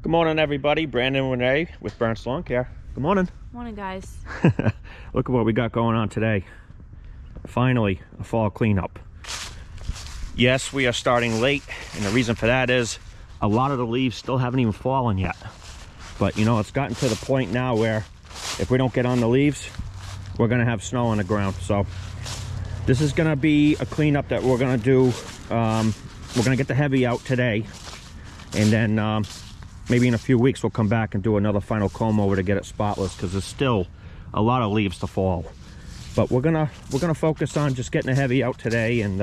Good morning, everybody. Brandon and Renee with Burns Lawn Care. Good morning. Morning, guys. Look at what we got going on today. Finally, a fall cleanup. Yes, we are starting late, and the reason for that is a lot of the leaves still haven't even fallen yet. But you know, it's gotten to the point now where if we don't get on the leaves, we're gonna have snow on the ground. So this is gonna be a cleanup that we're gonna do. We're gonna get the heavy out today, and then maybe in a few weeks we'll come back and do another final comb over to get it spotless, because there's still a lot of leaves to fall. But we're gonna focus on just getting the heavy out today and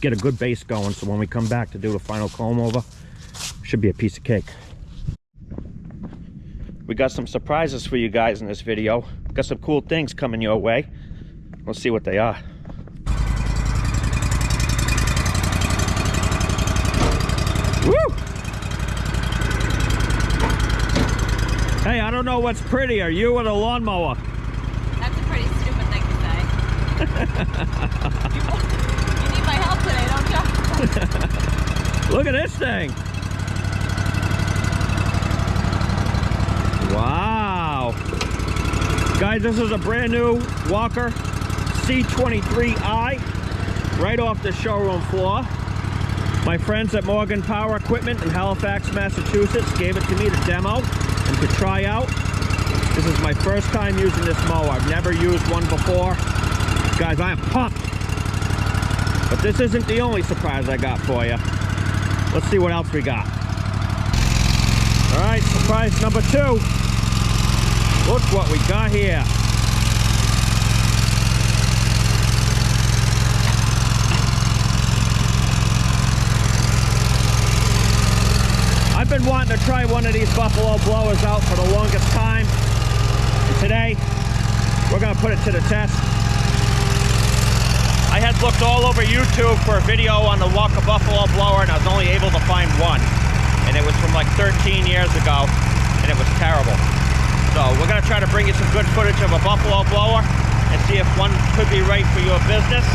get a good base going, so when we come back to do the final comb over, should be a piece of cake. We got some surprises for you guys in this video. Got some cool things coming your way. Let's see what they are. Woo! Hey, I don't know what's prettier, you or the lawnmower. That's a pretty stupid thing to say. You need my help today, don't you? Look at this thing. Wow. Guys, this is a brand new Walker C23i, right off the showroom floor. My friends at Morgan Power Equipment in Halifax, Massachusetts gave it to me to demo and to try out. This is my first time using this mower. I've never used one before. Guys, I am pumped. But this isn't the only surprise I got for you. Let's see what else we got. All right, surprise number 2. Look what we got here. I've been wanting to try one of these Buffalo blowers out for the longest time. And today, we're gonna put it to the test. I had looked all over YouTube for a video on the Walker Buffalo blower, and I was only able to find one. And it was from like 13 years ago, and it was terrible. So we're gonna try to bring you some good footage of a Buffalo blower and see if one could be right for your business.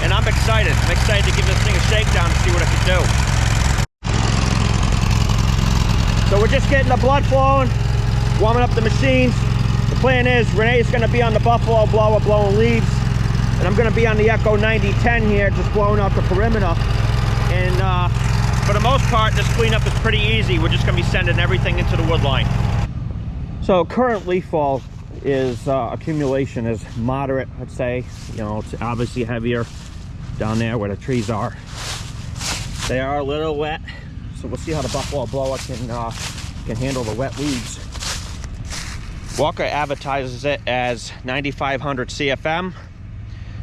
And I'm excited. I'm excited to give this thing a shakedown and see what it can do. So we're just getting the blood flowing, warming up the machines. The plan is Renee's gonna be on the Buffalo blower blowing leaves, and I'm gonna be on the Echo 9010 here, just blowing out the perimeter. And for the most part, this cleanup is pretty easy. We're just gonna be sending everything into the wood line. So current leaf fall is, accumulation is moderate, I'd say. You know, it's obviously heavier down there where the trees are. They are a little wet, so we'll see how the Buffalo blower can handle the wet leaves. Walker advertises it as 9,500 CFM.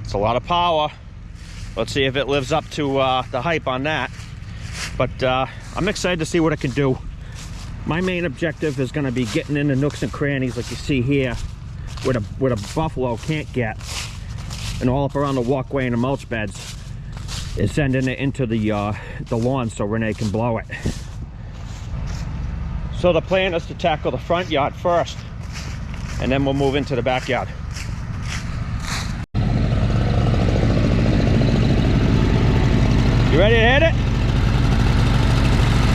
It's a lot of power. Let's see if it lives up to the hype on that. But I'm excited to see what it can do. My main objective is going to be getting in the nooks and crannies like you see here, where the buffalo can't get, and all up around the walkway and the mulch beds, is sending it into the lawn so Renee can blow it. So the plan is to tackle the front yard first, and then we'll move into the backyard. You ready to hit it?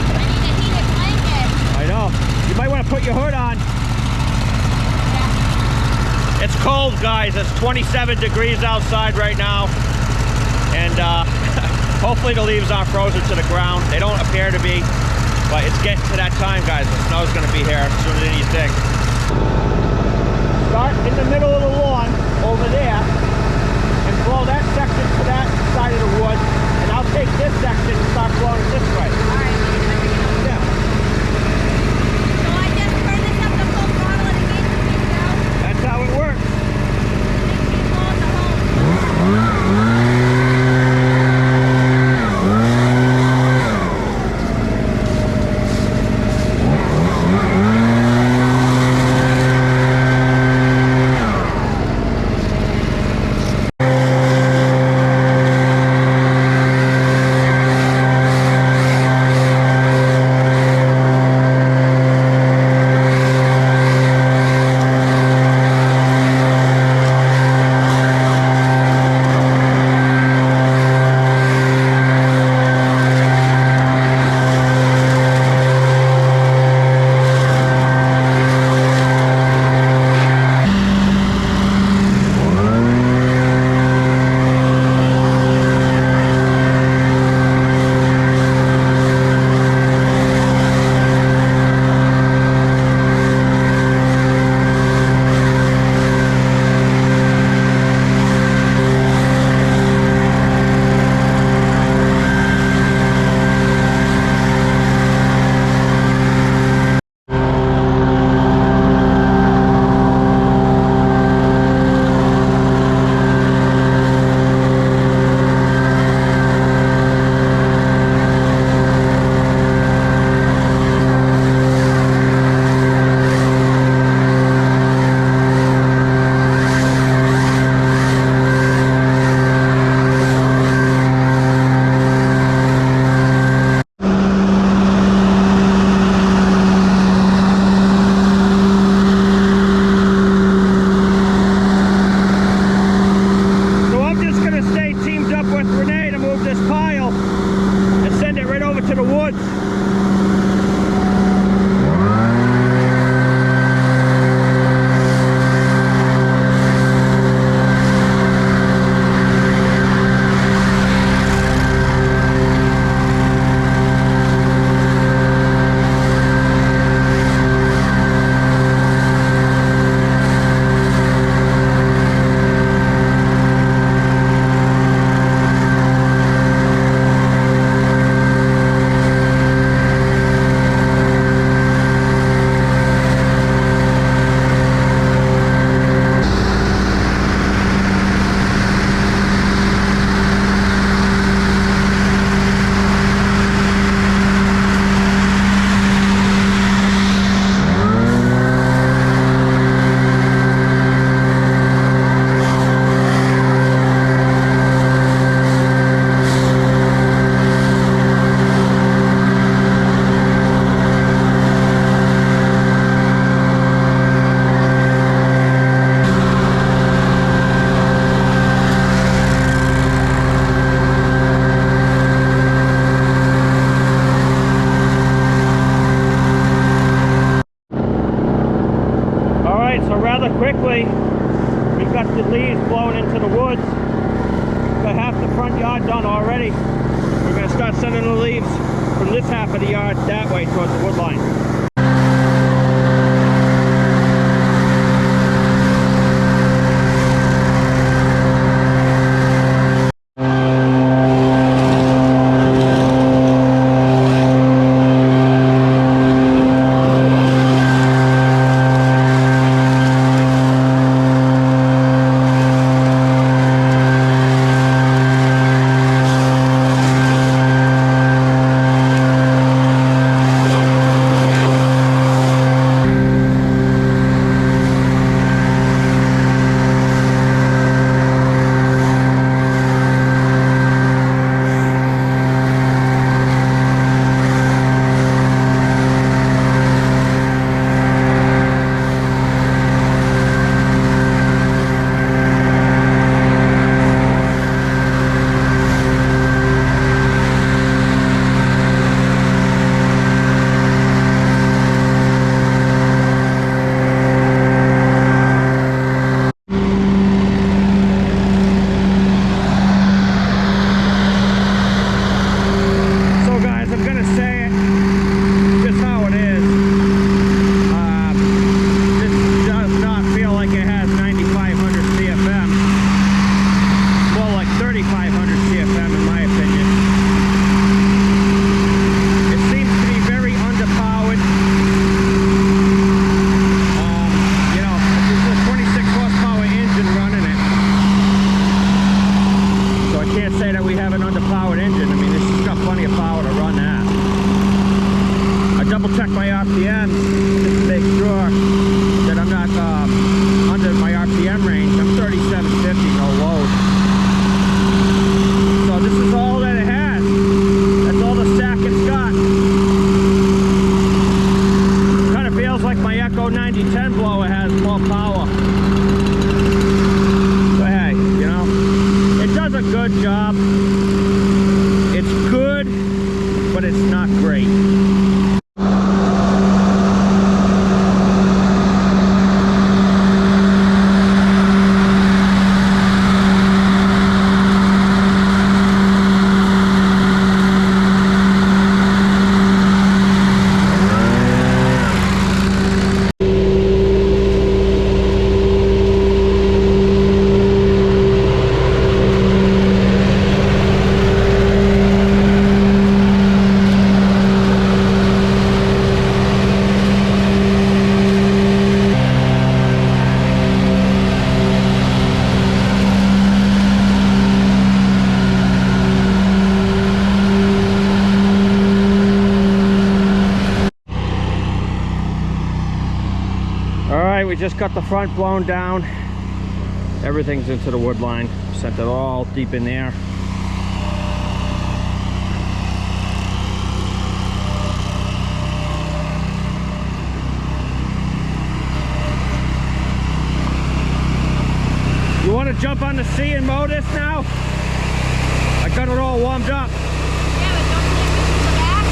I need a heated blanket. I know. You might want to put your hood on. Yeah. It's cold, guys. It's 27 degrees outside right now. And hopefully the leaves aren't frozen to the ground. They don't appear to be, but it's getting to that time, guys. The snow's going to be here sooner than you think. Start in the middle of the lawn over there and blow that section to that side of the wood. And I'll take this section and start blowing it this way. All right. Yeah. So I just turn this up to full throttle and it needs to be down. That's how it works. Keep blowing the hole. basically, we've got the leaves blowing into the woods. Got half the front yard done already. We're going to start sending the leaves from this half of the yard that way towards the wood line. Check my RPM just to make sure that I'm not under my RPM range. I'm 3750, no load. So this is all that it has. That's all the stack it's got. Kind of feels like my Echo 9010 blower has more power. But hey, you know, it does a good job. It's good, but it's not great. We just got the front blown down. Everything's into the wood line. Sent it all deep in there. You want to jump on the sea and mow this now? I got it all warmed up. Yeah, but don't you think we should go back?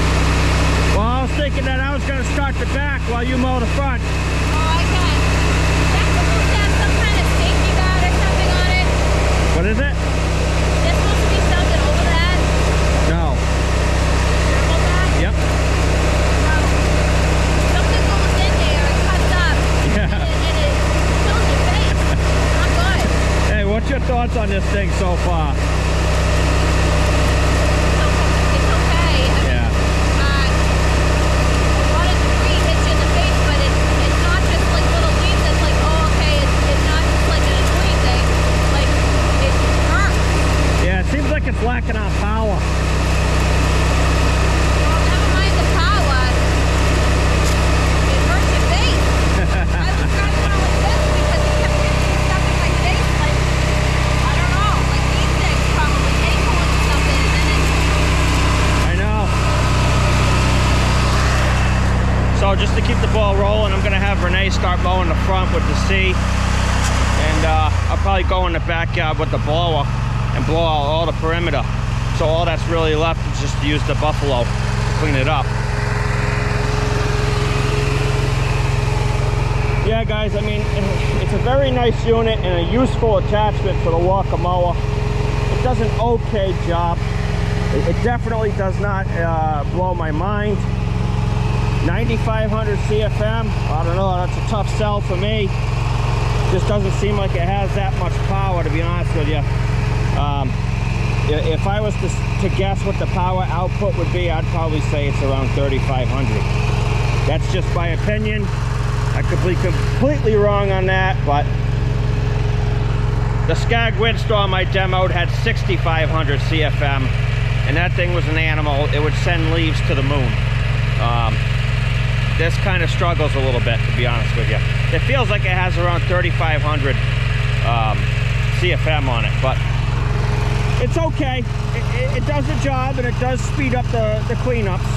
Well, I was thinking that I was going to start the back while you mow the front. What is it? There's supposed to be something over that? No. Over that? Yep. Oh. Something goes in there and cuts up. Yeah. And it kills your face. Not good. Hey, what's your thoughts on this thing so far? It's okay. Yeah. A lot of debris hits you in the face, but it's not just like little leaves that's like, oh, okay, it's not just like an annoying thing. Like, it hurts. Yeah, it seems like it's lacking on power. Well, never mind the power. It hurts your face. I was driving around like this because it kept hitting stuff in my face. Like, I don't know. Like these things probably they go into something and then it's... I know. So just to keep the ball rolling, I'm going to have Renee start mowing the front with the C. And I'll probably go in the backyard with the blower and blow out all the perimeter. So all that's really left is just to use the Buffalo to clean it up. Yeah, Yeah, guys, I mean, it's a very nice unit and a useful attachment for the walker mower. It does an okay job. It definitely does not blow my mind. 9,500 CFM, I don't know, that's a tough sell for me. Just doesn't seem like it has that much power, to be honest with you. If I was to guess what the power output would be, I'd probably say it's around 3,500. That's just my opinion. I could be completely wrong on that, but the Skag Windstorm I demoed had 6,500 CFM, and that thing was an animal. It would send leaves to the moon. This kind of struggles a little bit, to be honest with you. It feels like it has around 3,500 CFM on it, but it's okay. It does the job, and it does speed up the cleanups,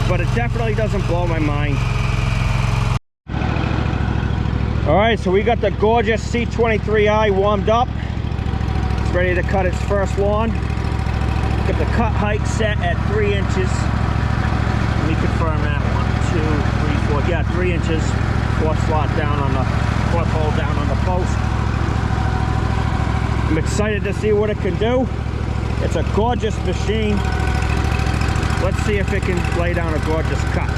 but it definitely doesn't blow my mind. All right, so we got the gorgeous C23i warmed up. It's ready to cut its first lawn. Got the cut height set at 3 inches. Let me confirm that. 1, 2, 3, 4. Yeah, 3 inches. 4th slot down on the 4th hole down on the post. I'm excited to see what it can do. It's a gorgeous machine. Let's see if it can lay down a gorgeous cut.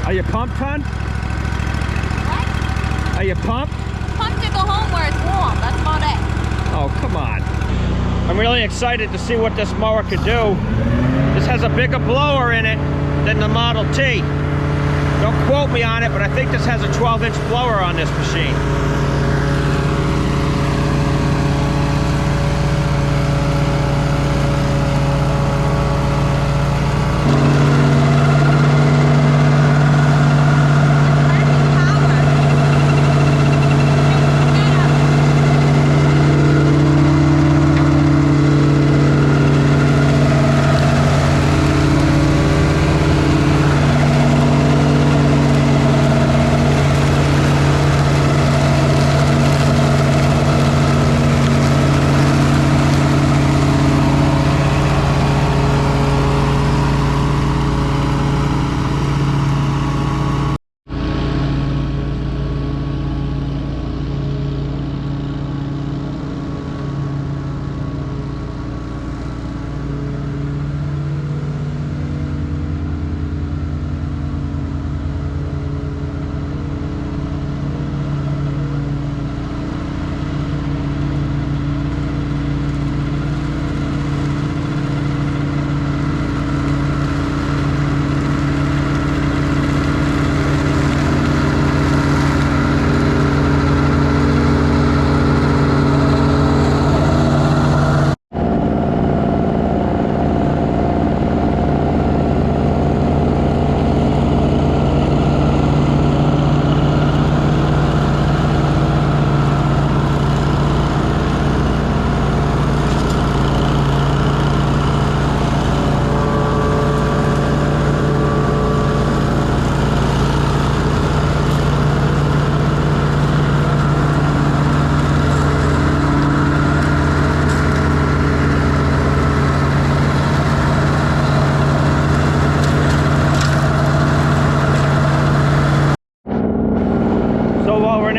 Are you pumped, hon? Are you pumped? Pumped to go home where it's warm. That's about it. Oh, come on. I'm really excited to see what this mower can do. This has a bigger blower in it than the Model T. Don't quote me on it, but I think this has a 12-inch blower on this machine.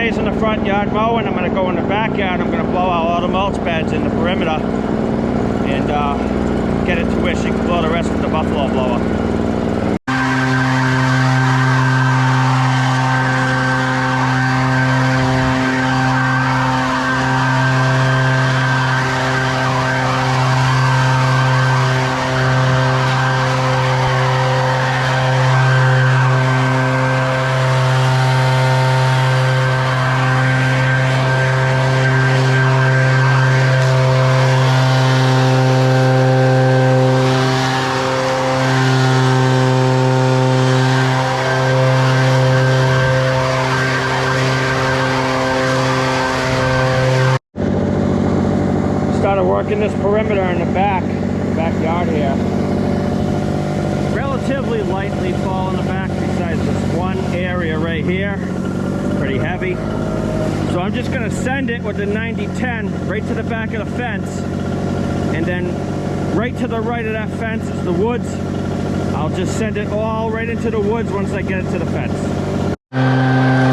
In the front yard mowing, I'm going to go in the backyard. I'm going to blow out all the mulch beds in the perimeter and get it to where she can blow the rest with the buffalo blower. Working this perimeter in the backyard here. Relatively lightly fall in the back besides this one area right here. Pretty heavy. So I'm just going to send it with the 90-10 right to the back of the fence. And then right to the right of that fence is the woods. I'll just send it all right into the woods once I get it to the fence.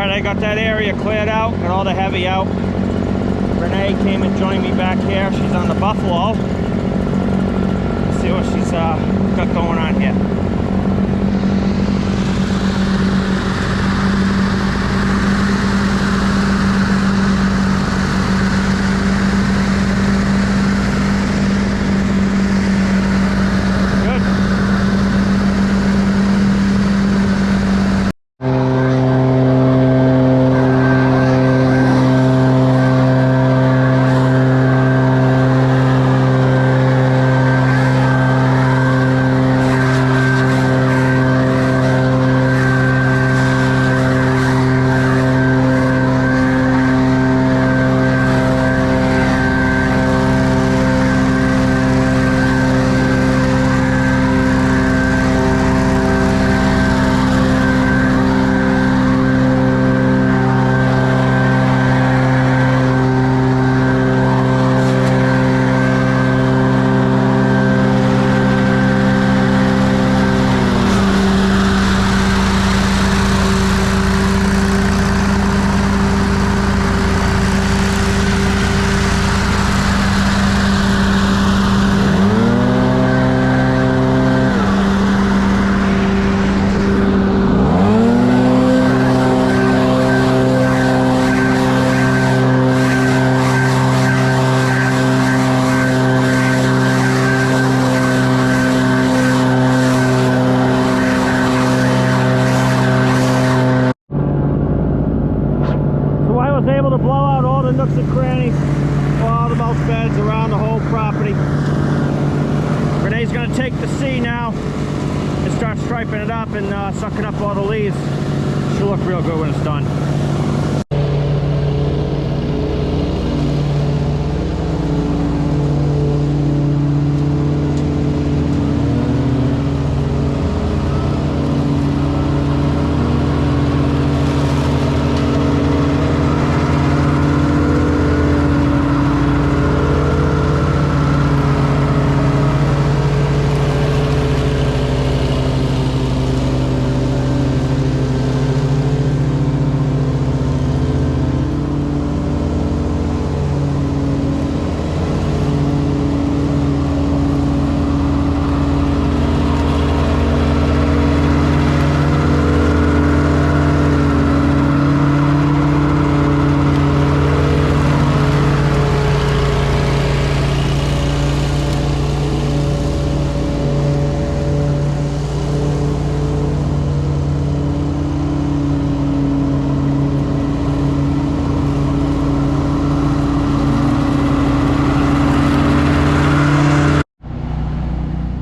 right, I got that area cleared out, got all the heavy out. Renee came and joined me back here. She's on the Buffalo. Let's see what she's got going on here. Nooks and crannies, all the mulch beds around the whole property. Renee's going to take the C now and start striping it up and sucking up all the leaves. She'll look real good when it's done.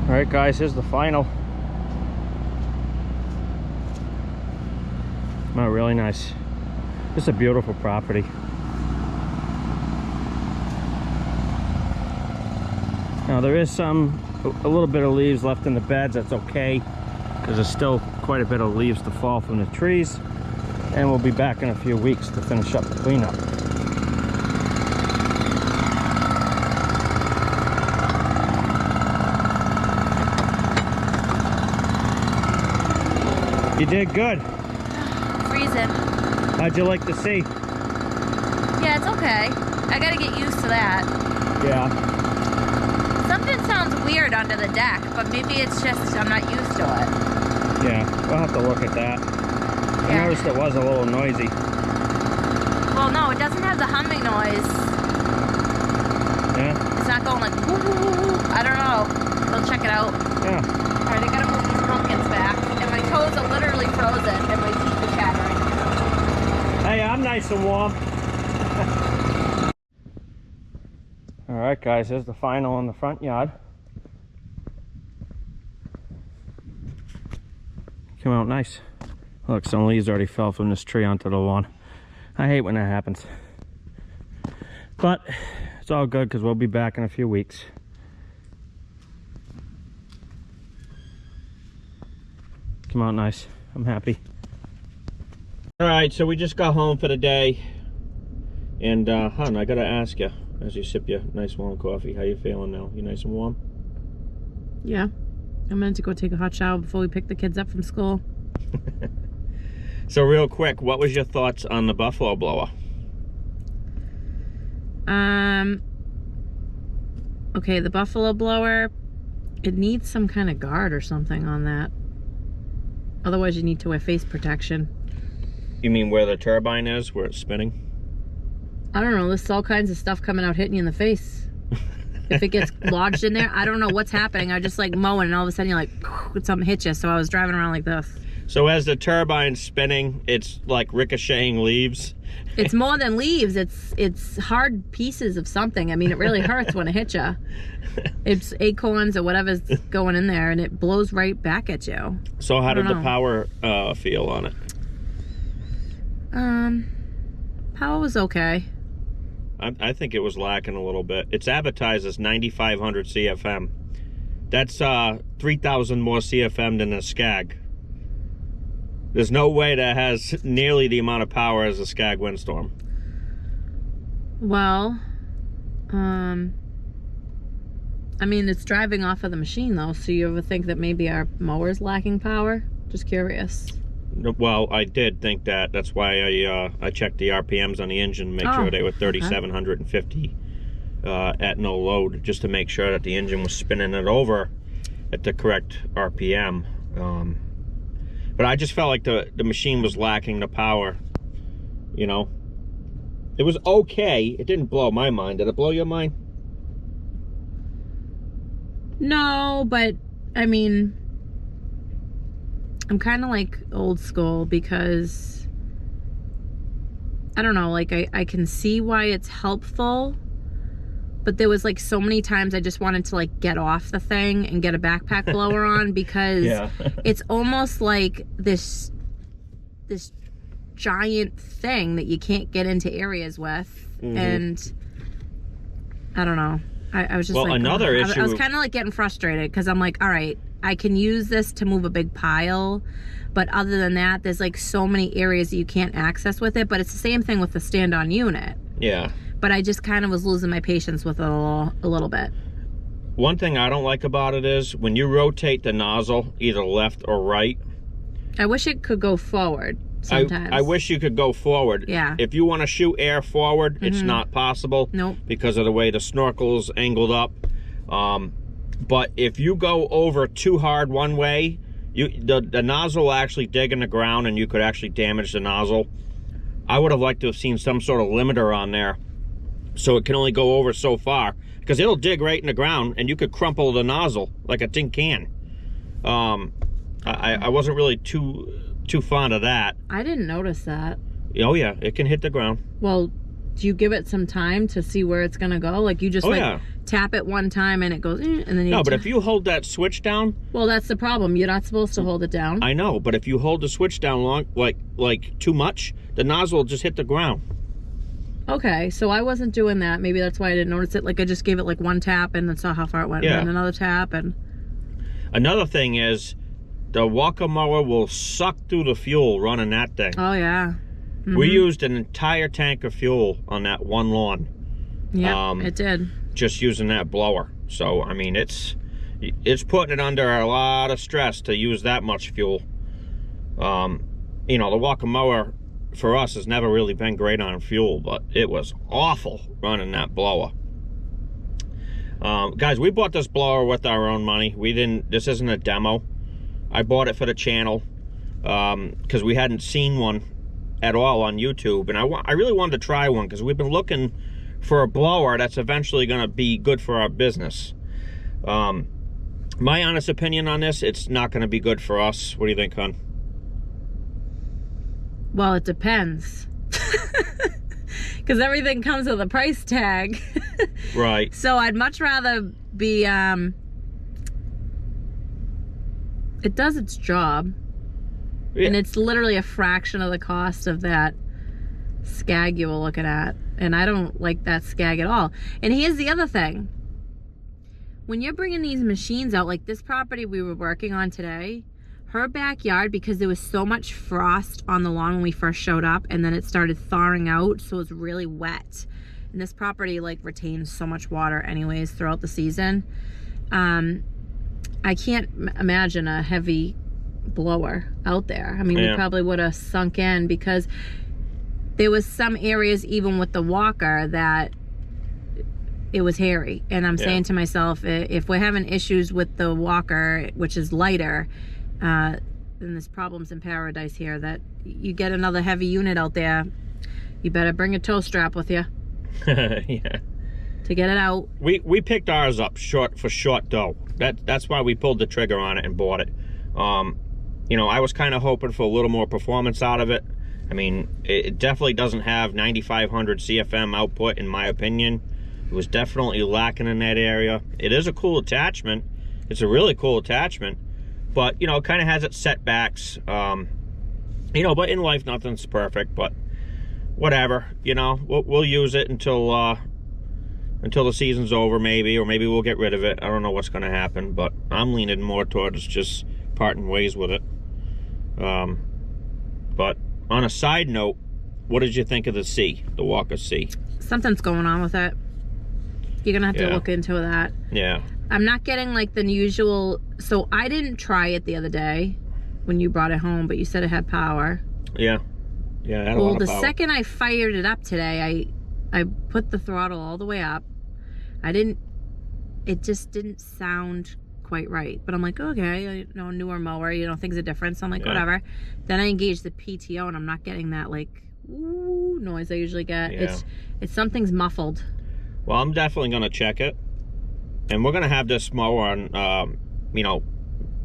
Alright guys, here's the final. Oh, really nice. This is a beautiful property. Now there is a little bit of leaves left in the beds. That's okay, because there's still quite a bit of leaves to fall from the trees. And we'll be back in a few weeks to finish up the cleanup. You did good. Freezing. How'd you like to see? Yeah, it's okay. I gotta get used to that. Yeah. Something sounds weird under the deck, but maybe it's just I'm not used to it. Yeah, we'll have to look at that. I noticed it was a little noisy. Well, no, it doesn't have the humming noise. Yeah? It's not going like, woo. I don't know. We'll check it out. Yeah. Alright, I gotta move these pumpkins back. And my toes are literally frozen and my teeth are chattering. Hey, I'm nice and warm. Alright guys, here's the final in the front yard. Came out nice. Look, some leaves already fell from this tree onto the lawn. I hate when that happens. But it's all good because we'll be back in a few weeks. Come out nice. I'm happy. Alright, so we just got home for the day. And hon, I gotta ask you, as you sip your nice warm coffee, how you feeling now? You nice and warm? Yeah. I'm meant to go take a hot shower before we pick the kids up from school. So real quick, what was your thoughts on the Buffalo blower? Okay, the Buffalo blower, it needs some kind of guard or something on that. Otherwise, you need to wear face protection. You mean where the turbine is, where it's spinning? I don't know. There's all kinds of stuff coming out hitting you in the face. If it gets lodged in there, I don't know what's happening. I just like mowing, and all of a sudden you're like, something hit you. So I was driving around like this. So as the turbine's spinning, it's like ricocheting leaves. It's more than leaves. It's hard pieces of something. I mean, it really hurts when it hits you. It's acorns or whatever's going in there, and it blows right back at you. So how did the power feel on it? Power was okay. I think it was lacking a little bit. It's advertised as 9,500 CFM. That's 3,000 more CFM than a Skag. There's no way that has nearly the amount of power as a Skag Windstorm. Well, I mean, it's driving off of the machine though, so you ever think that maybe our mower's lacking power? Just curious. Well, I did think that. That's why I checked the RPMs on the engine to make sure they were 3,750 at no load, just to make sure that the engine was spinning it over at the correct RPM. But I just felt like the machine was lacking the power, you know. It was okay. It didn't blow my mind. Did it blow your mind? No, but I mean, I'm kind of like old school because I don't know, like I can see why it's helpful, but there was like so many times I just wanted to like get off the thing and get a backpack blower on because it's almost like this giant thing that you can't get into areas with. And I don't know. I was just like, another issue. I was kind of like getting frustrated because I'm like, all right, I can use this to move a big pile, but other than that, there's like so many areas that you can't access with it. But it's the same thing with the stand-on unit. Yeah. But I just kind of was losing my patience with it a little bit. One thing I don't like about it is when you rotate the nozzle either left or right. I wish it could go forward sometimes. I wish you could go forward. Yeah. If you want to shoot air forward, it's not possible. Nope. Because of the way the snorkel's angled up. But if you go over too hard one way, the nozzle will actually dig in the ground and you could actually damage the nozzle. I would have liked to have seen some sort of limiter on there so it can only go over so far, because it'll dig right in the ground and you could crumple the nozzle like a tin can. I wasn't really too fond of that. I didn't notice that. Oh yeah, it can hit the ground. Well, do you give it some time to see where it's gonna go? Like you just tap it one time and it goes, and then you but if you hold that switch down. Well, that's the problem. You're not supposed to hold it down. I know, but if you hold the switch down long, like too much, the nozzle will just hit the ground. Okay, so I wasn't doing that. Maybe that's why I didn't notice it. Like I just gave it like one tap and then saw how far it went. Yeah. And then another tap and. Another thing is, the Walker mower will suck through the fuel running that thing. Oh yeah. We used an entire tank of fuel on that one lawn. Yeah, it did. Just using that blower. So I mean, it's putting it under a lot of stress to use that much fuel. You know, the Walker mower for us has never really been great on fuel, but it was awful running that blower. Guys, we bought this blower with our own money. This isn't a demo. I bought it for the channel because we hadn't seen one at all on YouTube, and I really wanted to try one because we've been looking for a blower that's eventually going to be good for our business. My honest opinion on this, it's not going to be good for us. What do you think, hon? Well, it depends. Because everything comes with a price tag. Right. So I'd much rather be, it does its job. Yeah. And it's literally a fraction of the cost of that Skag you were looking at. And I don't like that Skag at all. And here's the other thing. When you're bringing these machines out, like this property we were working on today, her backyard, because there was so much frost on the lawn when we first showed up, and then it started thawing out, so it was really wet. And this property like retains so much water anyways throughout the season. I can't imagine a heavy blower out there. I mean, Yeah. we probably would have sunk in, because there was some areas even with the walker that it was hairy. And I'm saying to myself, if we're having issues with the walker, which is lighter, then there's problems in paradise here. That you get another heavy unit out there, you better bring a tow strap with you. Yeah. To get it out. We picked ours up for short dough. That's why we pulled the trigger on it and bought it. You know, I was kind of hoping for a little more performance out of it. I mean, it definitely doesn't have 9,500 CFM output, in my opinion. It was definitely lacking in that area. It is a cool attachment. It's a really cool attachment, but you know, it kind of has its setbacks. You know, but in life, nothing's perfect. But whatever, you know, we'll use it until the season's over, maybe, or maybe we'll get rid of it. I don't know what's going to happen, but I'm leaning more towards just parting ways with it. But on a side note, what did you think of the Walker C? Something's going on with it. You're gonna have to look into that. Yeah. I'm not getting like the usual. So I didn't try it the other day when you brought it home, but you said it had power. Yeah. Yeah, it had a lot of power. The second I fired it up today, I put the throttle all the way up. It just didn't sound quite right. But I'm like, okay, you know, newer mower, you know, things are different. So I'm like, whatever. Then I engaged the PTO and I'm not getting that like ooh noise I usually get. Yeah. It's something's muffled. Well, I'm definitely going to check it. And we're going to have this mower on, you know,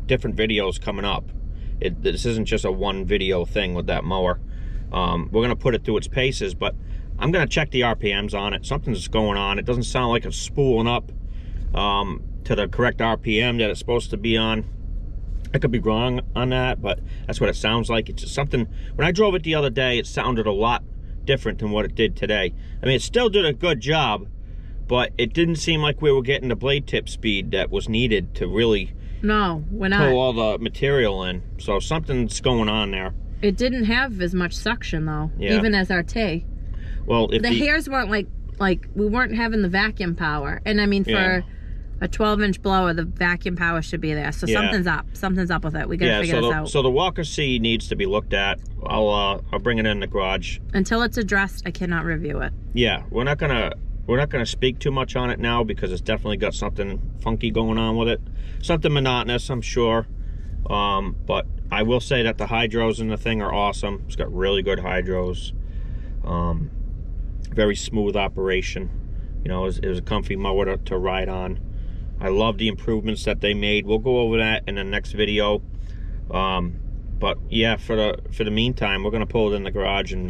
different videos coming up. This isn't just a one video thing with that mower. We're going to put it through its paces, but I'm going to check the RPMs on it. Something's going on. It doesn't sound like it's spooling up to the correct RPM that it's supposed to be on. I could be wrong on that, but that's what it sounds like. It's just something. When I drove it the other day, it sounded a lot different than what it did today. I mean, it still did a good job, but it didn't seem like we were getting the blade tip speed that was needed to really we're not. pull all the material in. So something's going on there. It didn't have as much suction though, even as our T. Well, if the hairs weren't like we weren't having the vacuum power. And I mean, for a 12-inch blower, the vacuum power should be there. So something's up. Something's up with it. We gotta figure this out. So the Walker C needs to be looked at. I'll bring it in the garage. Until it's addressed, I cannot review it. Yeah, we're not gonna speak too much on it now because it's definitely got something funky going on with it. Something monotonous, I'm sure. But I will say that the hydros in the thing are awesome. It's got really good hydros. Very smooth operation. You know, it was a comfy mower to ride on. I love the improvements that they made. We'll go over that in the next video. But yeah, for the meantime, we're gonna pull it in the garage and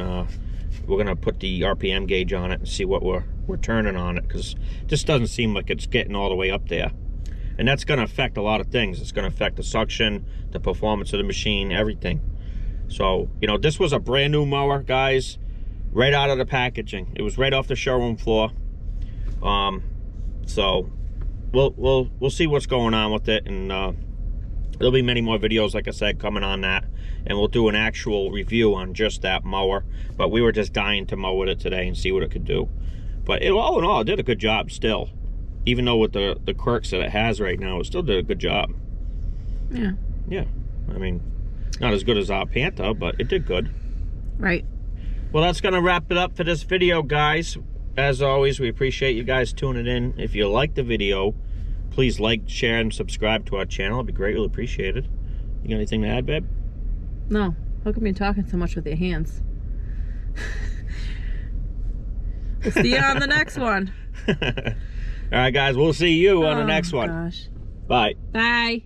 we're gonna put the RPM gauge on it and see what we're turning on it, because it just doesn't seem like it's getting all the way up there. And that's gonna affect a lot of things. It's gonna affect the suction, the performance of the machine, everything. So, you know, this was a brand new mower, guys, right out of the packaging. It was right off the showroom floor. So we'll see what's going on with it, and there'll be many more videos, like I said, coming on that, and we'll do an actual review on just that mower. But we were just dying to mow with it today and see what it could do. But all in all, it did a good job still. Even though with the quirks that it has right now, it still did a good job. Yeah. Yeah. I mean, not as good as our Panther, but it did good. Right. Well, that's going to wrap it up for this video, guys. As always, we appreciate you guys tuning in. If you like the video, please like, share, and subscribe to our channel. It'd be greatly appreciated. You got anything to add, babe? No. How come you're talking so much with your hands? We'll see you on the next one. All right, guys. We'll see you on the next one. Gosh. Bye. Bye.